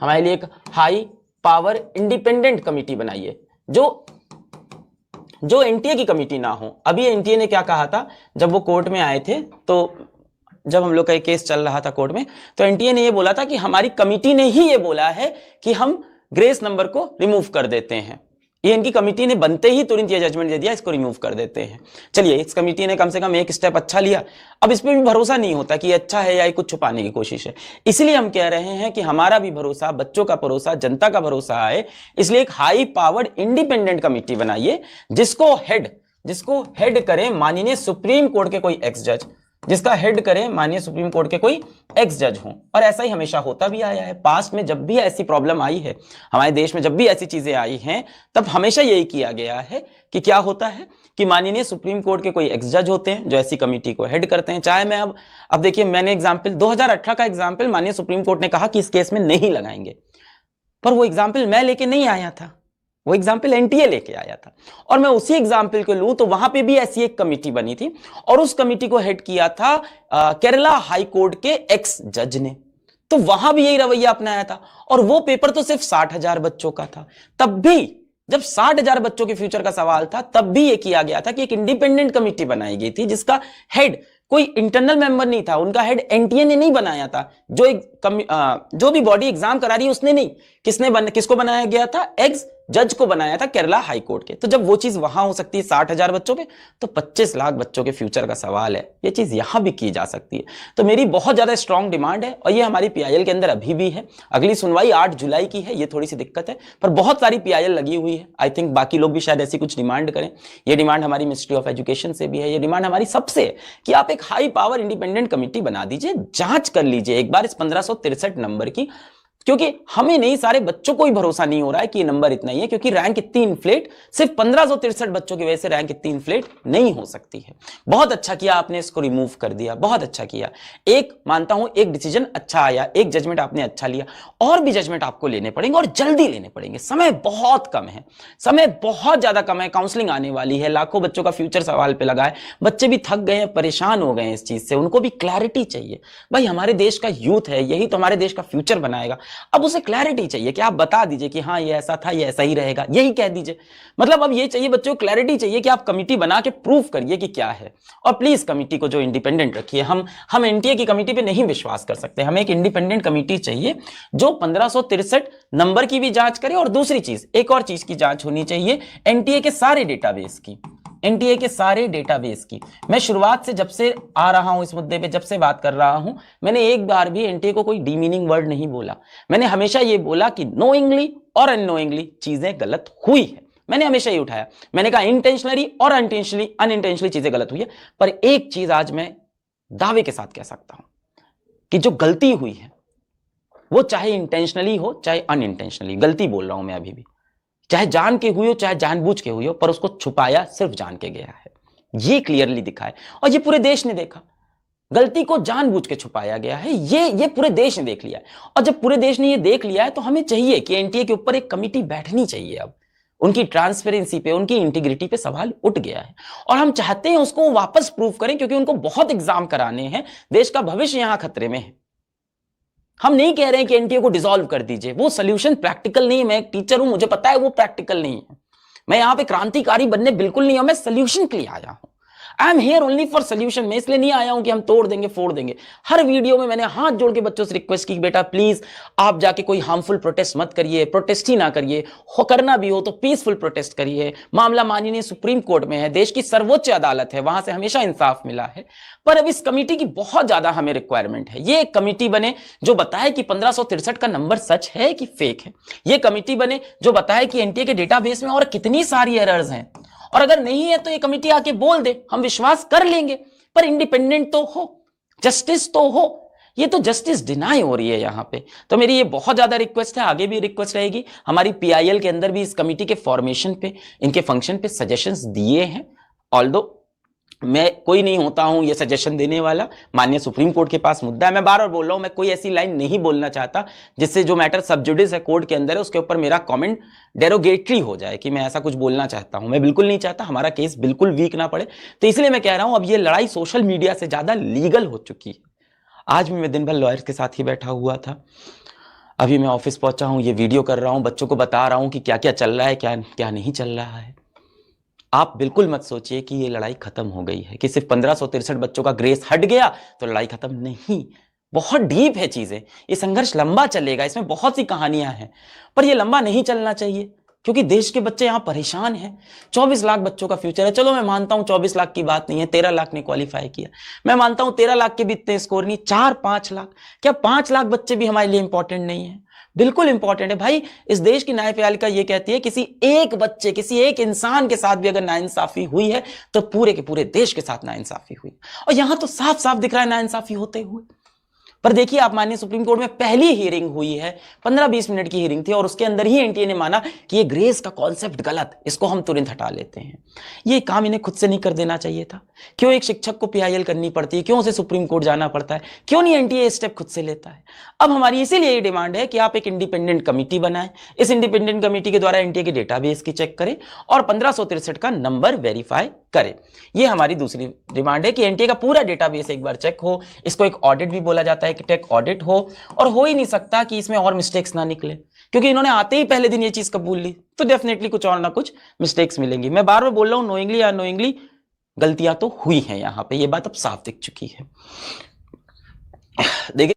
हमारे लिए एक हाई पावर इंडिपेंडेंट कमिटी बनाइए जो एनटीए की कमिटी ना हो। अभी एनटीए ने क्या कहा था जब वो कोर्ट में आए थे, तो जब हम लोग का केस चल रहा था कोर्ट में, तो एनटीए ने ये बोला था कि हमारी कमिटी ने ही ये बोला है कि हम ग्रेस नंबर को रिमूव कर देते हैं। ये इनकी कमिटी ने बनते ही तुरंत ये जजमेंट दे दिया, इसको रिमूव कर देते हैं। चलिए, इस कमिटी ने कम से कम एक स्टेप अच्छा लिया। अब इस पर भी भरोसा नहीं होता कि ये अच्छा है या ये कुछ छुपाने की कोशिश है। इसलिए हम कह रहे हैं कि हमारा भी भरोसा, बच्चों का भरोसा, जनता का भरोसा आए, इसलिए एक हाई पावर्ड इंडिपेंडेंट कमिटी बनाइए जिसको हेड करे माननीय सुप्रीम कोर्ट के कोई एक्स जज, जिसका हेड करे माननीय सुप्रीम कोर्ट के कोई एक्स जज हो। और ऐसा ही हमेशा होता भी आया है। पास्ट में जब भी ऐसी प्रॉब्लम आई है हमारे देश में, जब भी ऐसी चीजें आई हैं, तब हमेशा यही किया गया है कि क्या होता है कि माननीय सुप्रीम कोर्ट के कोई एक्स जज होते हैं जो ऐसी कमिटी को हेड करते हैं। चाहे मैं अब देखिए, मैंने एग्जाम्पल 2018 का एग्जाम्पल माननीय सुप्रीम कोर्ट ने कहा कि इस केस में नहीं लगाएंगे, पर वो एग्जाम्पल मैं लेके नहीं आया था, वो एग्जाम्पल एनटीए लेके आया था। और मैं उसी एग्जाम्पल को लूं तो वहां पे भी ऐसी एक कमिटी बनी थी और उस कमिटी को हेड किया था केरला हाई कोर्ट के एक्स जज ने। तो वहां भी यही रवैया अपनाया था और वो पेपर तो सिर्फ 60,000 बच्चों का था। तब भी जब 60,000 बच्चों के फ्यूचर का सवाल था, तब भी ये किया गया था कि एक इंडिपेंडेंट कमिटी बनाई गई थी जिसका हेड कोई इंटरनल मेंबर नहीं था, उनका हेड एनटीए ने नहीं बनाया था। जो भी बॉडी एग्जाम करा रही है उसने नहीं, किसको बनाया गया था? एक्स जज को बनाया था केरला हाई कोर्ट के। तो जब वो चीज वहां हो सकती है 60,000 बच्चों पे, तो 25 लाख बच्चों के फ्यूचर का सवाल है, ये चीज यहां भी की जा सकती है। तो मेरी बहुत ज्यादा स्ट्रांग डिमांड है और ये हमारी पीआईएल के अंदर अभी भी है। अगली सुनवाई 8 जुलाई की है, ये थोड़ी सी दिक्कत है, पर बहुत सारी पीआईएल लगी हुई है। आई थिंक बाकी लोग भी शायद ऐसी कुछ डिमांड करें। ये डिमांड हमारी मिनिस्ट्री ऑफ एजुकेशन से भी है, ये डिमांड हमारी सबसे है कि आप एक हाई पावर इंडिपेंडेंट कमिटी बना दीजिए, जांच कर लीजिए एक बार इस 1563 नंबर की, क्योंकि हमें नहीं, सारे बच्चों को ही भरोसा नहीं हो रहा है कि ये नंबर इतना ही है, क्योंकि रैंक इतनी इन्फ्लेट सिर्फ 1563 बच्चों की वजह से रैंक इतनी इन्फ्लेट नहीं हो सकती है। बहुत अच्छा किया आपने इसको रिमूव कर दिया, बहुत अच्छा किया। एक मानता हूं, एक डिसीजन अच्छा आया, एक जजमेंट आपने अच्छा लिया, और भी जजमेंट आपको लेने पड़ेंगे और जल्दी लेने पड़ेंगे। समय बहुत कम है, समय बहुत ज्यादा कम है। काउंसलिंग आने वाली है, लाखों बच्चों का फ्यूचर सवाल पे लगा है, बच्चे भी थक गए हैं, परेशान हो गए हैं इस चीज से, उनको भी क्लैरिटी चाहिए। भाई हमारे देश का यूथ है, यही तो हमारे देश का फ्यूचर बनाएगा। अब उसे क्लैरिटी चाहिए कि आप बता दीजिए कि हाँ ये ऐसा था, ये ऐसा ही रहेगा, यही कह दीजिए। मतलब अब ये चाहिए बच्चों को, क्लैरिटी चाहिए कि आप कमिटी बना के प्रूव करिए कि क्या है। और प्लीज कमिटी को जो इंडिपेंडेंट रखिए। हम एनटीए की कमिटी पे नहीं विश्वास कर सकते, हमें एक इंडिपेंडेंट कमिटी चाहिए जो 1563 नंबर की भी जांच करे। और दूसरी चीज, एक और चीज की जांच होनी चाहिए, एनटीए के सारे डेटाबेस की, एनटीए के सारे डेटाबेस की। मैं शुरुआत से जब से आ रहा हूं इस मुद्दे पे, जब से बात कर रहा हूं, मैंने एक बार भी एनटीए को कोई डीमीनिंग वर्ड नहीं बोला। मैंने हमेशा ये बोला कि नोइंगली और अननोइंगली चीजें गलत हुई है, मैंने हमेशा ये उठाया। मैंने कहा इंटेंशनली और अनइंटेंशनली चीजें गलत हुई है, पर एक चीज आज मैं दावे के साथ कह सकता हूं कि जो गलती हुई है वो चाहे इंटेंशनली हो चाहे अनइंटेंशनली, गलती बोल रहा हूं मैं अभी भी, चाहे जान के हुई हो चाहे जानबूझ के हुई हो, पर उसको छुपाया सिर्फ जान के गया है, ये क्लियरली दिखा है। और ये पूरे देश ने देखा, गलती को जानबूझ के छुपाया गया है, ये पूरे देश ने देख लिया है। और जब पूरे देश ने ये देख लिया है तो हमें चाहिए कि एनटीए के ऊपर एक कमिटी बैठनी चाहिए। अब उनकी ट्रांसपेरेंसी पे, उनकी इंटीग्रिटी पे सवाल उठ गया है और हम चाहते हैं उसको वापस प्रूव करें, क्योंकि उनको बहुत एग्जाम कराने हैं, देश का भविष्य यहां खतरे में है। हम नहीं कह रहे हैं कि एनटीए को डिसॉल्व कर दीजिए, वो सोल्यूशन प्रैक्टिकल नहीं है। मैं एक टीचर हूं, मुझे पता है वो प्रैक्टिकल नहीं है। मैं यहां पे क्रांतिकारी बनने बिल्कुल नहीं हूं, मैं सोल्यूशन के लिए आया हूं। I am here only for solution. मैं इसलिए नहीं आया हूं कि हम तोड़ देंगे फोड़ देंगे। हर वीडियो में मैंने हाथ जोड़ के बच्चों से रिक्वेस्ट की, बेटा प्लीज आप जाके कोई हार्मफुल प्रोटेस्ट मत करिए, प्रोटेस्ट ही ना करिए, करना भी हो तो पीसफुल प्रोटेस्ट करिए। मामला माननीय सुप्रीम कोर्ट में है, देश की सर्वोच्च अदालत है, वहां से हमेशा इंसाफ मिला है। पर अब इस कमिटी की बहुत ज्यादा हमें रिक्वायरमेंट है। ये एक कमिटी बने जो बताए कि 1563 का नंबर सच है कि फेक है। ये कमिटी बने जो बताए कि एनटीए के डेटाबेस में और कितनी सारी एरर्स हैं, और अगर नहीं है तो ये कमिटी आके बोल दे, हम विश्वास कर लेंगे। पर इंडिपेंडेंट तो हो, जस्टिस तो हो। ये तो जस्टिस डिनाई हो रही है यहां पे। तो मेरी ये बहुत ज्यादा रिक्वेस्ट है, आगे भी रिक्वेस्ट रहेगी। हमारी पीआईएल के अंदर भी इस कमिटी के फॉर्मेशन पे, इनके फंक्शन पे सजेशंस दिए हैं। ऑल्दो मैं कोई नहीं होता हूं ये सजेशन देने वाला, माननीय सुप्रीम कोर्ट के पास मुद्दा है। मैं बार बार बोल रहा हूं, मैं कोई ऐसी लाइन नहीं बोलना चाहता जिससे जो मैटर सब जुडिस है, कोर्ट के अंदर है, उसके ऊपर मेरा कमेंट डेरोगेटरी हो जाए कि मैं ऐसा कुछ बोलना चाहता हूं। मैं बिल्कुल नहीं चाहता, हमारा केस बिल्कुल वीक ना पड़े। तो इसलिए मैं कह रहा हूं, अब ये लड़ाई सोशल मीडिया से ज्यादा लीगल हो चुकी है। आज भी मैं दिन भर लॉयर्स के साथ ही बैठा हुआ था। अभी मैं ऑफिस पहुंचा हूं, ये वीडियो कर रहा हूं, बच्चों को बता रहा हूं कि क्या क्या चल रहा है, क्या क्या नहीं चल रहा है। आप बिल्कुल मत सोचिए कि ये लड़ाई खत्म हो गई है, कि सिर्फ 1563 बच्चों का ग्रेस हट गया तो लड़ाई खत्म नहीं। बहुत डीप है चीजें, ये संघर्ष लंबा चलेगा, इसमें बहुत सी कहानियां हैं, पर ये लंबा नहीं चलना चाहिए, क्योंकि देश के बच्चे यहां परेशान हैं। 24 लाख बच्चों का फ्यूचर है। चलो मैं मानता हूं 24 लाख की बात नहीं है, 13 लाख ने क्वालिफाई किया। मैं मानता हूं 13 लाख के भी इतने स्कोर नहीं, 4-5 लाख। क्या 5 लाख बच्चे भी हमारे लिए इंपॉर्टेंट नहीं है? बिल्कुल इंपॉर्टेंट है भाई। इस देश की न्यायपालिका ये कहती है किसी एक बच्चे, किसी एक इंसान के साथ भी अगर नाइंसाफी हुई है तो पूरे के पूरे देश के साथ नाइंसाफी हुई। और यहां तो साफ साफ दिख रहा है नाइंसाफी होते हुए। पर देखिए, आप मानिए सुप्रीम कोर्ट में पहली हियरिंग हुई है, 15-20 मिनट की हियरिंग थी, और उसके अंदर ही एनटीए ने माना कि ये ग्रेस का कॉन्सेप्ट गलत, इसको हम तुरंत हटा लेते हैं। ये काम इन्हें खुद से नहीं कर देना चाहिए था। क्यों एक शिक्षक को पीआईएल करनी पड़ती है? क्यों उसे सुप्रीम कोर्ट जाना पड़ता है? क्यों नहीं एनटीए स्टेप खुद से लेता है? अब हमारी इसीलिए ये डिमांड है कि आप एक इंडिपेंडेंट कमिटी बनाएं, इस इंडिपेंडेंट कमिटी के द्वारा एनटीए के डेटाबेस की चेक करें और 1563 का नंबर वेरीफाई करें। ये हमारी दूसरी डिमांड है कि एनटीए का पूरा डेटाबेस एक बार चेक हो। इसको एक ऑडिट भी बोला जाता है कि टेक ऑडिट हो, और हो ही नहीं सकता कि इसमें और मिस्टेक्स ना निकले, क्योंकि इन्होंने आते ही पहले दिन ये चीज कबूल ली, तो डेफिनेटली कुछ और ना कुछ मिस्टेक्स मिलेंगी। मैं बार बार बोल रहा हूं, नोइंगली या अननोइंगली गलतियां तो हुई हैं, यहां पे ये बात अब साफ दिख चुकी है। देखिए